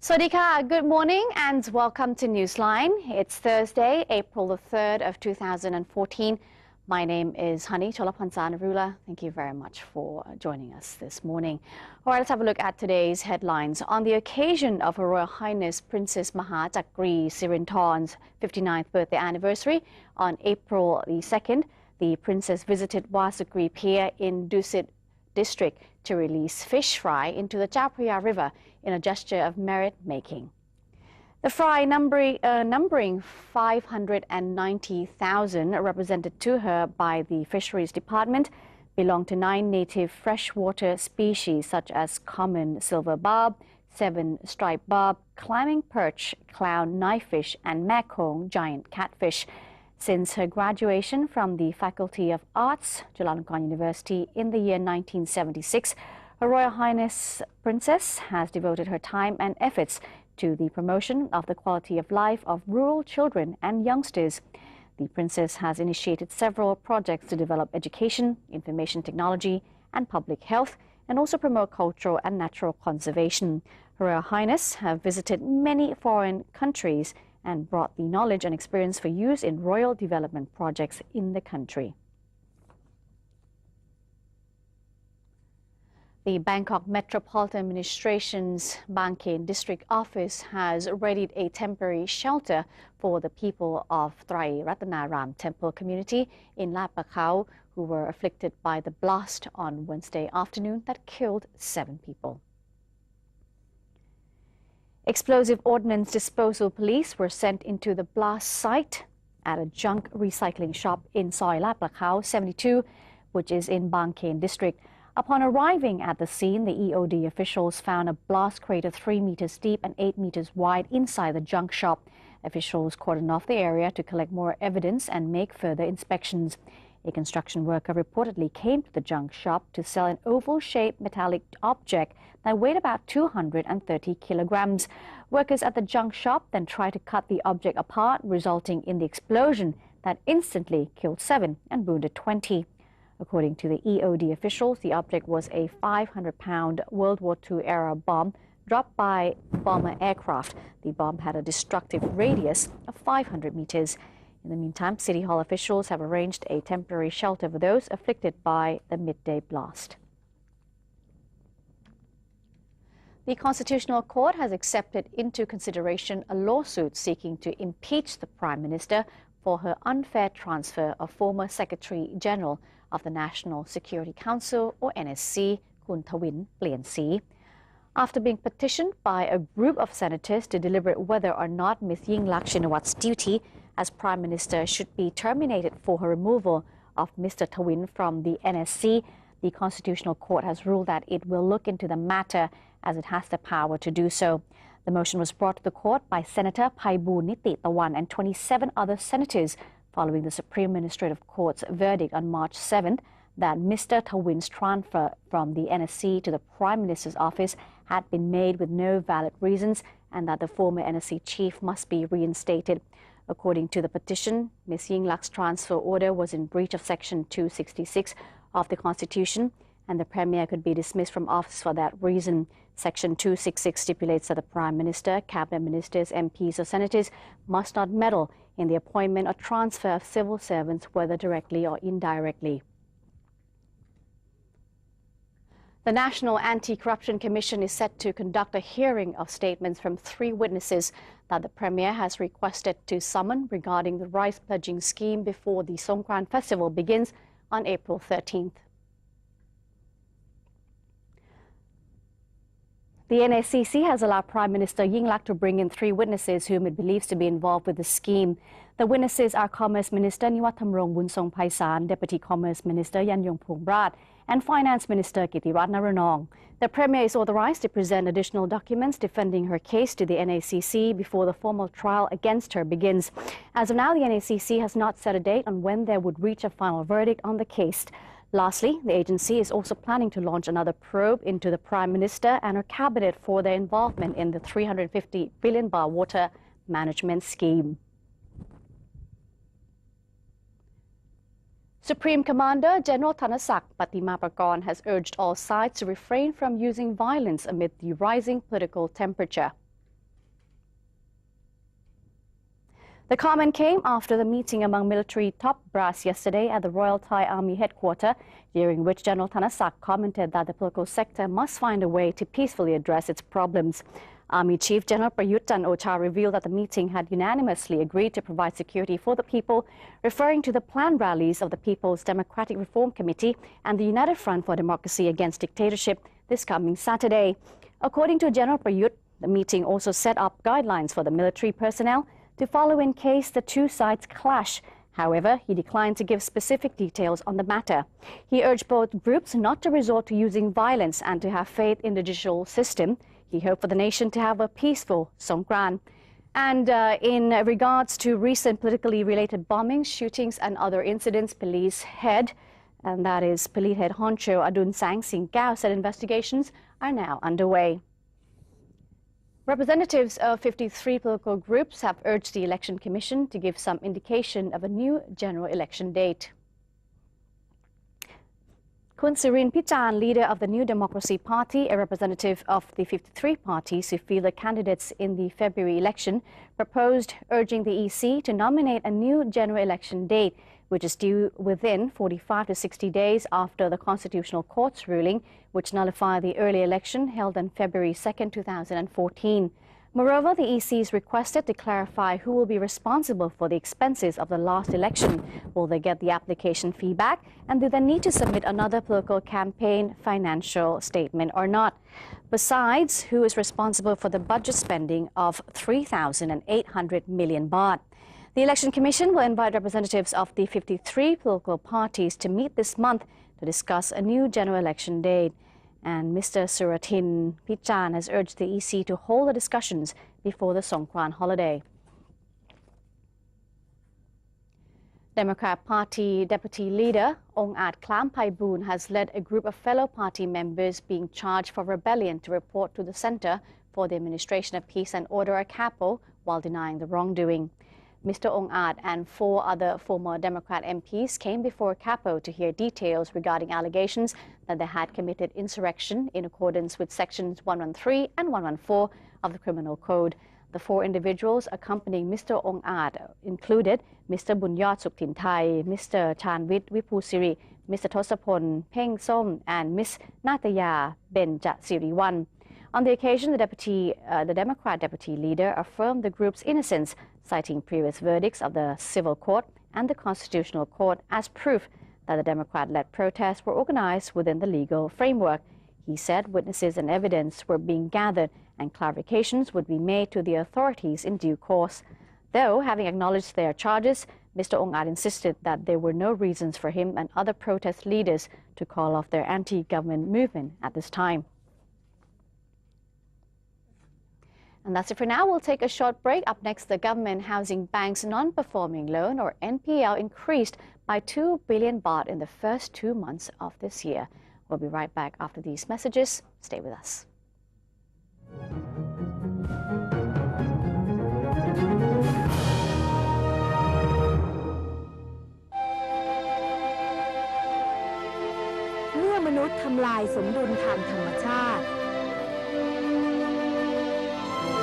Swadika, good morning and welcome to Newsline. It's Thursday, April the 3rd of 2014. My name is Honey Cholapanzanarula. Thank you very much for joining us this morning. All right, let's have a look at today's headlines. On the occasion of Her Royal Highness Princess Maha Chakri Sirinthorn's 59th birthday anniversary on April the 2nd, the princess visited Wasagri Pier in Dusit district to release fish fry into the Chao Phraya River in a gesture of merit-making. The fry, numbering 590,000, represented to her by the Fisheries Department, belong to 9 native freshwater species such as common silver barb, 7 striped barb, climbing perch, clown knifefish, and Mekong giant catfish. Since her graduation from the Faculty of Arts, Chulalongkorn University, in the year 1976, Her Royal Highness Princess has devoted her time and efforts to the promotion of the quality of life of rural children and youngsters. The Princess has initiated several projects to develop education, information technology, and public health, and also promote cultural and natural conservation. Her Royal Highness have visited many foreign countries and brought the knowledge and experience for use in royal development projects in the country. The Bangkok Metropolitan Administration's Bang Khen District Office has readied a temporary shelter for the people of Trai Ratanaram Temple community in Lap Pakhao who were afflicted by the blast on Wednesday afternoon that killed 7 people. Explosive ordnance disposal police were sent into the blast site at a junk recycling shop in Soi Lap Pakhao 72, which is in Bang Khen District. Upon arriving at the scene, the EOD officials found a blast crater 3 meters deep and 8 meters wide inside the junk shop. Officials cordoned off the area to collect more evidence and make further inspections. A construction worker reportedly came to the junk shop to sell an oval-shaped metallic object that weighed about 230 kilograms. Workers at the junk shop then tried to cut the object apart, resulting in the explosion that instantly killed 7 and wounded 20. According to the EOD officials, the object was a 500-pound World War II-era bomb dropped by bomber aircraft. The bomb had a destructive radius of 500 meters. In the meantime, City Hall officials have arranged a temporary shelter for those afflicted by the midday blast. The Constitutional Court has accepted into consideration a lawsuit seeking to impeach the Prime Minister for her unfair transfer of former Secretary General of the National Security Council, or NSC, Kun Thawin Pliansi. After being petitioned by a group of senators to deliberate whether or not Ms. Yingluck Shinawat's duty as Prime Minister should be terminated for her removal of Mr. Thawin from the NSC, the Constitutional Court has ruled that it will look into the matter as it has the power to do so. The motion was brought to the court by Senator Phaiboon Nititawan and 27 other senators following the Supreme Administrative Court's verdict on March 7th that Mr. Thawin's transfer from the NSC to the Prime Minister's office had been made with no valid reasons and that the former NSC chief must be reinstated. According to the petition, Ms. Yingluck's transfer order was in breach of Section 266 of the Constitution, and the Premier could be dismissed from office for that reason. Section 266 stipulates that the Prime Minister, Cabinet Ministers, MPs or Senators must not meddle in the appointment or transfer of civil servants, whether directly or indirectly. The National Anti-Corruption Commission is set to conduct a hearing of statements from 3 witnesses that the Premier has requested to summon regarding the rice pledging scheme before the Songkran Festival begins on April 13th. The NACC has allowed Prime Minister Yingluck to bring in 3 witnesses whom it believes to be involved with the scheme. The witnesses are Commerce Minister Niwatthamrong Bunsong Paisan, Deputy Commerce Minister Yanyong Phongrat, and Finance Minister Kitirat Naranong. The Premier is authorized to present additional documents defending her case to the NACC before the formal trial against her begins. As of now, the NACC has not set a date on when they would reach a final verdict on the case. Lastly, the agency is also planning to launch another probe into the Prime Minister and her cabinet for their involvement in the 350 billion baht water management scheme. Supreme Commander General Thanasak Patimaprakorn has urged all sides to refrain from using violence amid the rising political temperature. The comment came after the meeting among military top brass yesterday at the Royal Thai Army headquarters, during which General Thanasak commented that the political sector must find a way to peacefully address its problems. Army Chief General Prayut Chan-o-cha revealed that the meeting had unanimously agreed to provide security for the people, referring to the planned rallies of the People's Democratic Reform Committee and the United Front for Democracy Against Dictatorship this coming Saturday. According to General Prayut, the meeting also set up guidelines for the military personnel to follow in case the two sides clash. However, he declined to give specific details on the matter. He urged both groups not to resort to using violence and to have faith in the judicial system. He hoped for the nation to have a peaceful Songkran. And in regards to recent politically related bombings, shootings and other incidents, police head Honcho Adun Sang Sing Kao said investigations are now underway. Representatives of 53 political groups have urged the Election Commission to give some indication of a new general election date. Kun Sirin Pichan, leader of the New Democracy Party, a representative of the 53 parties who fielded candidates in the February election, proposed urging the EC to nominate a new general election date, which is due within 45 to 60 days after the Constitutional Court's ruling, which nullified the early election held on February 2, 2014. Moreover, the EC is requested to clarify who will be responsible for the expenses of the last election. Will they get the application fee back? And do they need to submit another political campaign financial statement or not? Besides, who is responsible for the budget spending of 3,800 million baht? The Election Commission will invite representatives of the 53 political parties to meet this month to discuss a new general election date. And Mr. Suratin Pichan has urged the EC to hold the discussions before the Songkran holiday. Democrat Party Deputy Leader Ong Aat Klam Paiboon has led a group of fellow party members being charged for rebellion to report to the Center for the Administration of Peace and Order at Capo while denying the wrongdoing. Mr. Ong Aat and 4 other former Democrat MPs came before Capo to hear details regarding allegations that they had committed insurrection in accordance with Sections 113 and 114 of the Criminal Code. The 4 individuals accompanying Mr. Ong Aat included Mr. Bunyot Suktin Thai, Mr. Chanwit Wipusiri, Mr. Tosapon Peng Som, and Ms. Nataya Benja Siriwan. On the occasion, the Democrat deputy leader affirmed the group's innocence, citing previous verdicts of the Civil Court and the Constitutional Court as proof that the Democrat-led protests were organized within the legal framework. He said witnesses and evidence were being gathered and clarifications would be made to the authorities in due course. Though, having acknowledged their charges, Mr. Ong Aat insisted that there were no reasons for him and other protest leaders to call off their anti-government movement at this time. And that's it for now. We'll take a short break. Up next, the Government Housing Bank's non-performing loan, or NPL, increased by 2 billion baht in the first 2 months of this year. We'll be right back after these messages. Stay with us.เมื่อมนุษย์ทำลายสมดุลทางธรรมชาติ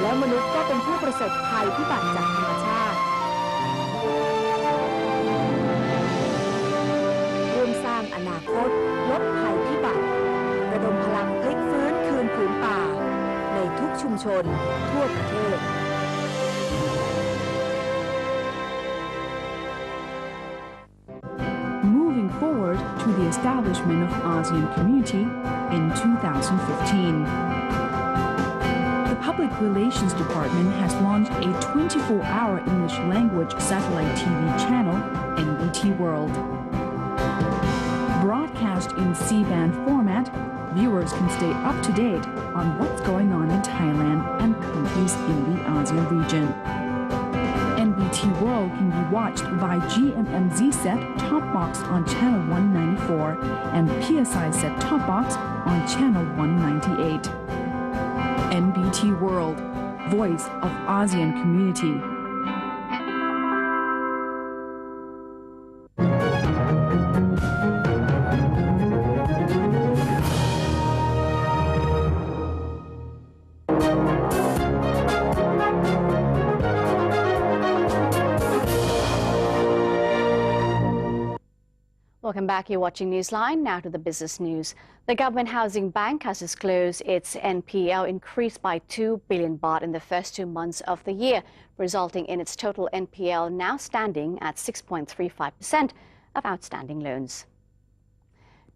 แล้วมนุษย์ก็เป็นผู้ประสบภัยพิบัติจากธรรมชาติร่วมสร้างอนาคตลดภัยพิบัติระดมพลังพลิกฟื้นคืนผืนป่าในทุกชุมชนทั่วประเทศ Moving forward to the establishment of ASEAN Community in 2015. The Public Relations Department has launched a 24-hour English language satellite TV channel, NBT World. Broadcast in C-band format, viewers can stay up to date on what's going on in Thailand and countries in the ASEAN region. NBT World can be watched by GMMZ set top box on channel 194 and PSI set top box on channel 198. NBT World, Voice of ASEAN Community. Welcome back. You're watching Newsline. Now to the business news. The Government Housing Bank has disclosed its NPL increased by 2 billion baht in the first 2 months of the year, resulting in its total NPL now standing at 6.35% of outstanding loans.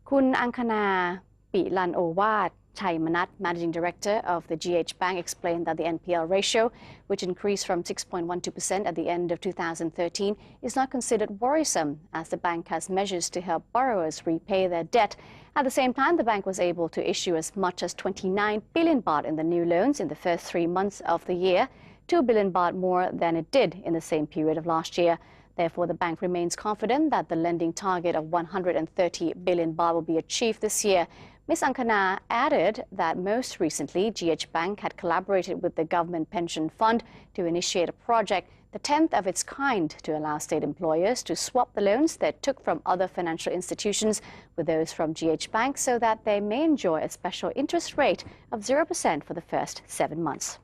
Kun Angkana Pilan Owat Chai Manat, Managing Director of the GH Bank, explained that the NPL ratio, which increased from 6.12% at the end of 2013, is not considered worrisome, as the bank has measures to help borrowers repay their debt. At the same time, the bank was able to issue as much as 29 billion baht in the new loans in the first 3 months of the year, 2 billion baht more than it did in the same period of last year. Therefore, the bank remains confident that the lending target of 130 billion baht will be achieved this year. Ms. Angkana added that most recently, GH Bank had collaborated with the Government Pension Fund to initiate a project, the 10th of its kind, to allow state employers to swap the loans they took from other financial institutions with those from GH Bank so that they may enjoy a special interest rate of 0% for the first 7 months.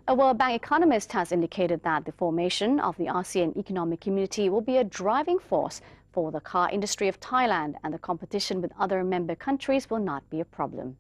A World Bank economist has indicated that the formation of the ASEAN Economic Community will be a driving force for the car industry of Thailand, and the competition with other member countries will not be a problem.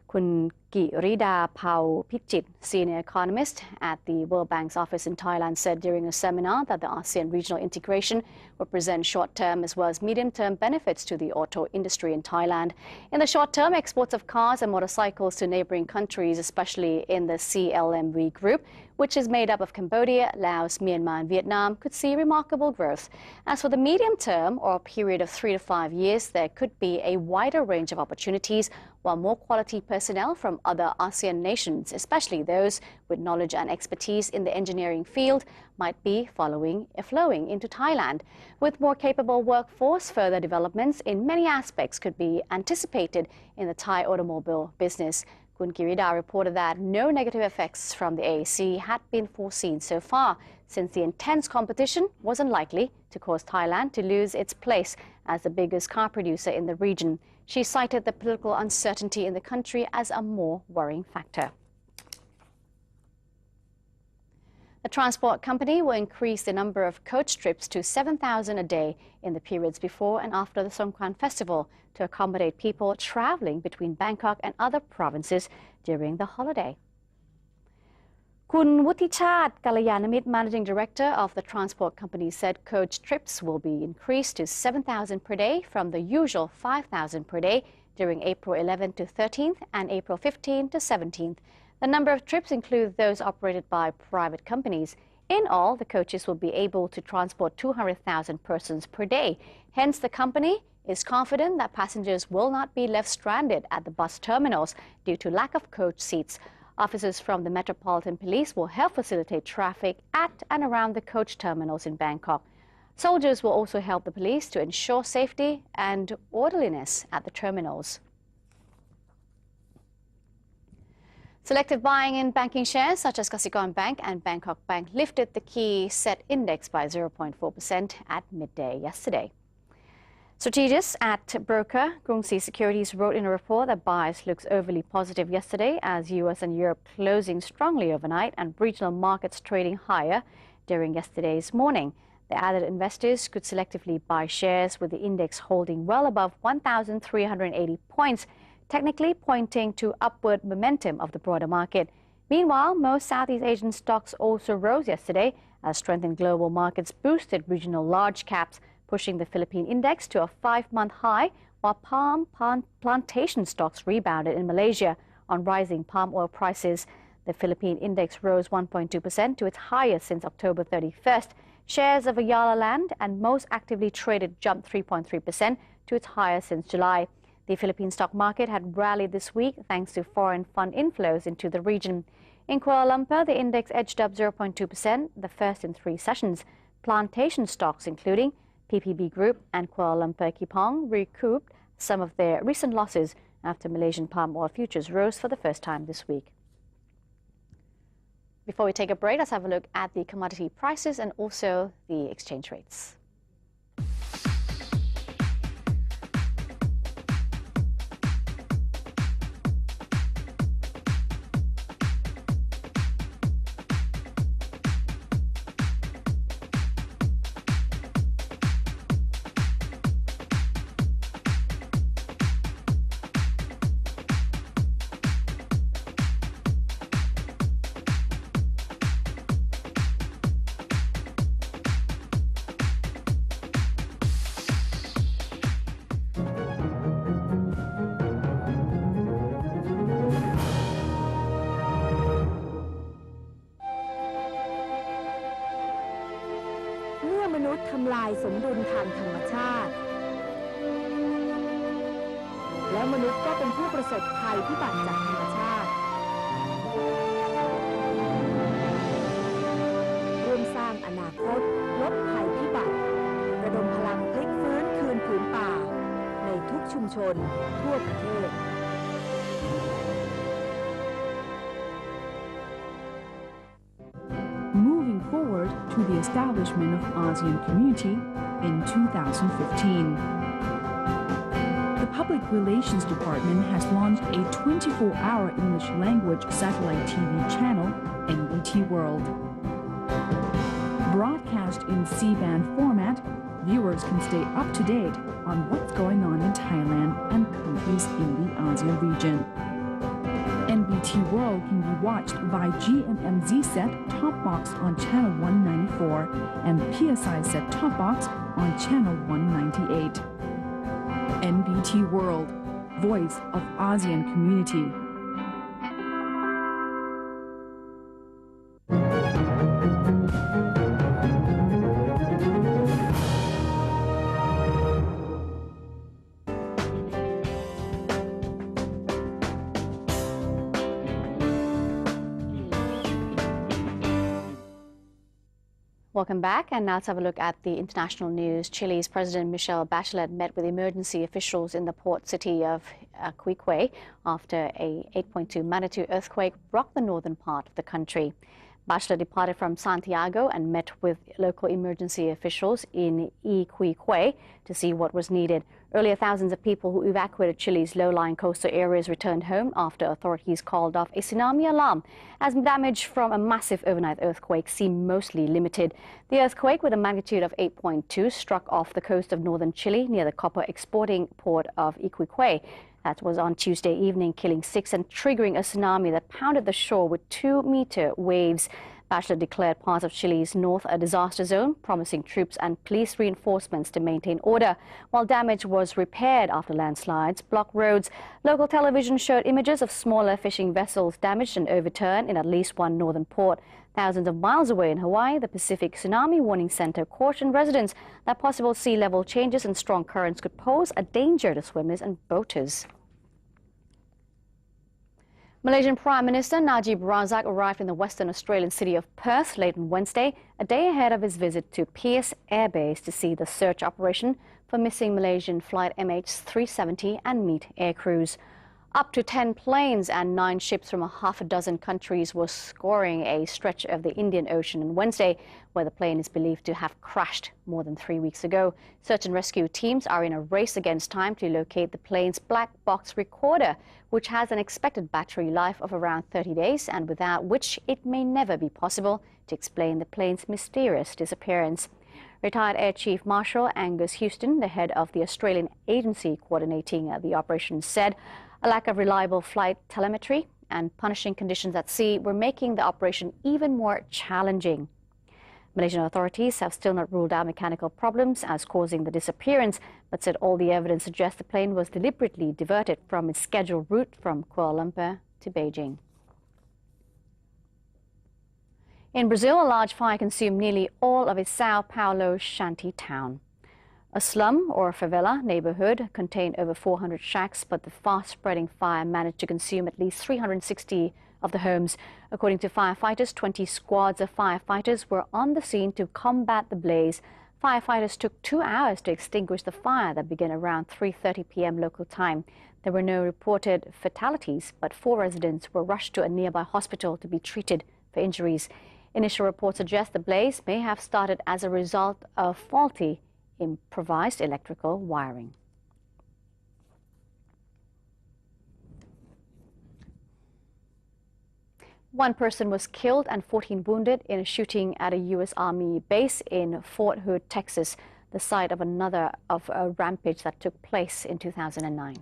Kun Girida Pau Pichit, senior economist at the World Bank's office in Thailand, said during a seminar that the ASEAN regional integration will present short-term as well as medium-term benefits to the auto industry in Thailand. In the short term, exports of cars and motorcycles to neighboring countries, especially in the CLMV group, which is made up of Cambodia, Laos, Myanmar and Vietnam, could see remarkable growth. As for the medium term, or a period of 3 to 5 years, there could be a wider range of opportunities, while more quality personnel from other ASEAN nations, especially those with knowledge and expertise in the engineering field, might be flowing into Thailand. With more capable workforce, further developments in many aspects could be anticipated in the Thai automobile business. Kun Girida reported that no negative effects from the AEC had been foreseen so far, since the intense competition was unlikely to cause Thailand to lose its place as the biggest car producer in the region. She cited the political uncertainty in the country as a more worrying factor. The transport company will increase the number of coach trips to 7,000 a day in the periods before and after the Songkran festival to accommodate people traveling between Bangkok and other provinces during the holiday. Kun Wutichat Kalayanamit, Managing Director of the transport company, said coach trips will be increased to 7,000 per day from the usual 5,000 per day during April 11th to 13th and April 15th to 17th. The number of trips include those operated by private companies. In all, the coaches will be able to transport 200,000 persons per day. Hence, the company is confident that passengers will not be left stranded at the bus terminals due to lack of coach seats. Officers from the Metropolitan Police will help facilitate traffic at and around the coach terminals in Bangkok. Soldiers will also help the police to ensure safety and orderliness at the terminals. Selective buying in banking shares such as Kasikorn Bank and Bangkok Bank lifted the key set index by 0.4% at midday yesterday. Strategists at broker Krungsri Securities wrote in a report that bias looks overly positive yesterday as US and Europe closing strongly overnight and regional markets trading higher during yesterday's morning. They added investors could selectively buy shares with the index holding well above 1,380 points, technically pointing to upward momentum of the broader market. Meanwhile, most Southeast Asian stocks also rose yesterday as strength in global markets boosted regional large caps, pushing the Philippine index to a 5-month high, while palm plantation stocks rebounded in Malaysia on rising palm oil prices. The Philippine index rose 1.2% to its highest since October 31st. Shares of Ayala Land and most actively traded jumped 3.3% to its highest since July. The Philippine stock market had rallied this week thanks to foreign fund inflows into the region. In Kuala Lumpur, the index edged up 0.2%, the first in 3 sessions. Plantation stocks, including PPB Group and Kuala Lumpur Kipong, recouped some of their recent losses after Malaysian palm oil futures rose for the first time this week. Before we take a break, let's have a look at the commodity prices and also the exchange rates. สมดุลทางธรรมชาติและมนุษย์ก็เป็นผู้ประสบภัยพิบัติจากธรรมชาติร่วมสร้างอนาคตลดภัยพิบัติระดมพลังพลิกฟื้นคืนผืนป่าในทุกชุมชนทั่วประเทศMoving forward to the establishment of ASEAN Community in 2015. The Public Relations Department has launched a 24-hour English language satellite TV channel, NBT World. Broadcast in C-band format, viewers can stay up to date on what's going on in Thailand and countries in the ASEAN region. NBT World can be watched by GMMZ set-top box on channel 194 and PSI set-top box on channel 198. NBT World, Voice of ASEAN Community. Welcome back, and now let's have a look at the international news. Chile's President Michelle Bachelet met with emergency officials in the port city of Queque after a 8.2 magnitude earthquake rocked the northern part of the country. Bachelet departed from Santiago and met with local emergency officials in Iquique to see what was needed. Earlier, thousands of people who evacuated Chile's low-lying coastal areas returned home after authorities called off a tsunami alarm, as damage from a massive overnight earthquake seemed mostly limited. The earthquake, with a magnitude of 8.2, struck off the coast of northern Chile near the copper exporting port of Iquique. That was on Tuesday evening, killing 6 and triggering a tsunami that pounded the shore with 2-meter waves. Bachelet declared parts of Chile's north a disaster zone, promising troops and police reinforcements to maintain order, while damage was repaired after landslides, blocked roads. Local television showed images of smaller fishing vessels damaged and overturned in at least one northern port. Thousands of miles away in Hawaii, the Pacific Tsunami Warning Center cautioned residents that possible sea level changes and strong currents could pose a danger to swimmers and boaters. Malaysian Prime Minister Najib Razak arrived in the Western Australian city of Perth late on Wednesday, a day ahead of his visit to Pearce Air Base to see the search operation for missing Malaysian flight MH370 and meet air crews. Up to 10 planes and 9 ships from half a dozen countries were scoring a stretch of the Indian Ocean on Wednesday, where the plane is believed to have crashed more than 3 weeks ago. Search and rescue teams are in a race against time to locate the plane's black box recorder, which has an expected battery life of around 30 days and without which it may never be possible to explain the plane's mysterious disappearance. Retired Air Chief Marshal Angus Houston, the head of the Australian agency coordinating the operation, said a lack of reliable flight telemetry and punishing conditions at sea were making the operation even more challenging. Malaysian authorities have still not ruled out mechanical problems as causing the disappearance, but said all the evidence suggests the plane was deliberately diverted from its scheduled route from Kuala Lumpur to Beijing. In Brazil, a large fire consumed nearly all of its Sao Paulo shanty town. A slum or favela neighborhood contained over 400 shacks, but the fast-spreading fire managed to consume at least 360 of the homes. According to firefighters, 20 squads of firefighters were on the scene to combat the blaze. Firefighters took 2 hours to extinguish the fire that began around 3:30 p.m. local time. There were no reported fatalities, but 4 residents were rushed to a nearby hospital to be treated for injuries. Initial reports suggest the blaze may have started as a result of faulty improvised electrical wiring. One person was killed and 14 wounded in a shooting at a U.S. Army base in Fort Hood, Texas, the site of a rampage that took place in 2009.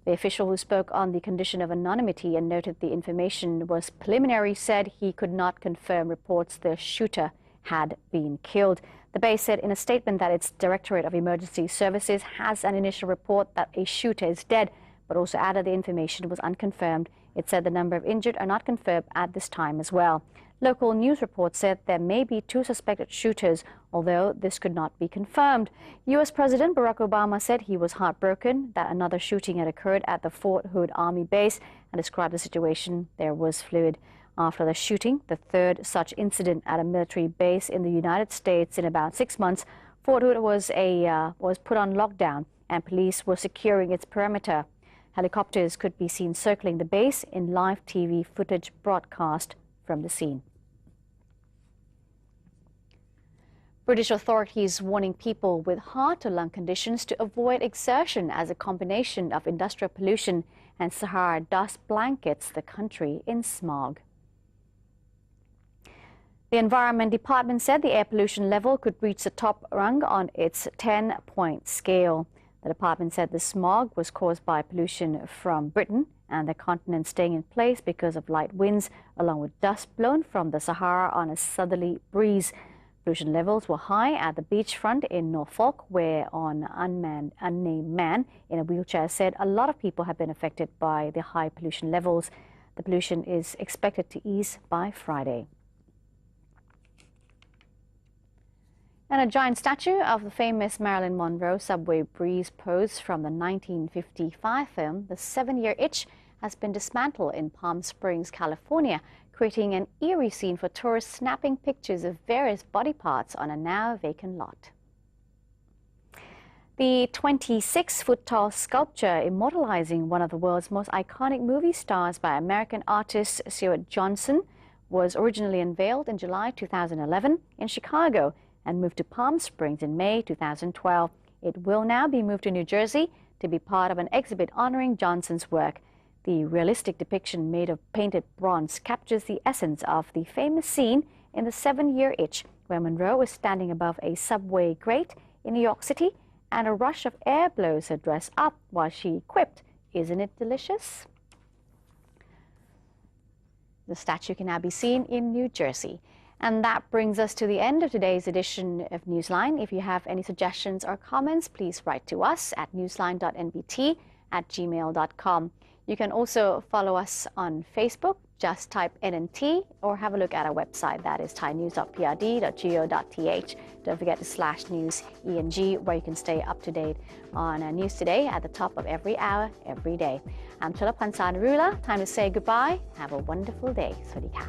The official who spoke on the condition of anonymity and noted the information was preliminary said he could not confirm reports the shooter had been killed. The base said in a statement that its Directorate of Emergency Services has an initial report that a shooter is dead, but also added the information was unconfirmed. It said the number of injured are not confirmed at this time as well. Local news reports said there may be 2 suspected shooters, although this could not be confirmed. U.S. President Barack Obama said he was heartbroken that another shooting had occurred at the Fort Hood Army base and described the situation there was fluid. After the shooting, the 3rd such incident at a military base in the United States in about 6 months, Fort Hood was put on lockdown and police were securing its perimeter. Helicopters could be seen circling the base in live TV footage broadcast from the scene. British authorities warning people with heart or lung conditions to avoid exertion as a combination of industrial pollution and Sahara dust blankets the country in smog. The Environment Department said the air pollution level could reach the top rung on its 10-point scale. The department said the smog was caused by pollution from Britain and the continent staying in place because of light winds, along with dust blown from the Sahara on a southerly breeze. Pollution levels were high at the beachfront in Norfolk, where an unnamed man in a wheelchair said a lot of people have been affected by the high pollution levels. The pollution is expected to ease by Friday. And a giant statue of the famous Marilyn Monroe subway breeze pose from the 1955 film, The 7-Year Itch, has been dismantled in Palm Springs, California, creating an eerie scene for tourists snapping pictures of various body parts on a now vacant lot. The 26-foot-tall sculpture immortalizing one of the world's most iconic movie stars by American artist Stuart Johnson was originally unveiled in July 2011 in Chicago and moved to Palm Springs in May 2012. It will now be moved to New Jersey to be part of an exhibit honoring Johnson's work. The realistic depiction made of painted bronze captures the essence of the famous scene in The 7-Year Itch, where Monroe was standing above a subway grate in New York City and a rush of air blows her dress up while she quipped, "Isn't it delicious?" The statue can now be seen in New Jersey. And that brings us to the end of today's edition of Newsline. If you have any suggestions or comments, please write to us at newsline.nbt@gmail.com. You can also follow us on Facebook. Just type NNT or have a look at our website. That is thainews.prd.go.th. Don't forget to /news-ENG, where you can stay up to date on News Today at the top of every hour, every day. I'm Chalapan Sanarula. Time to say goodbye. Have a wonderful day. Sawasdee ka.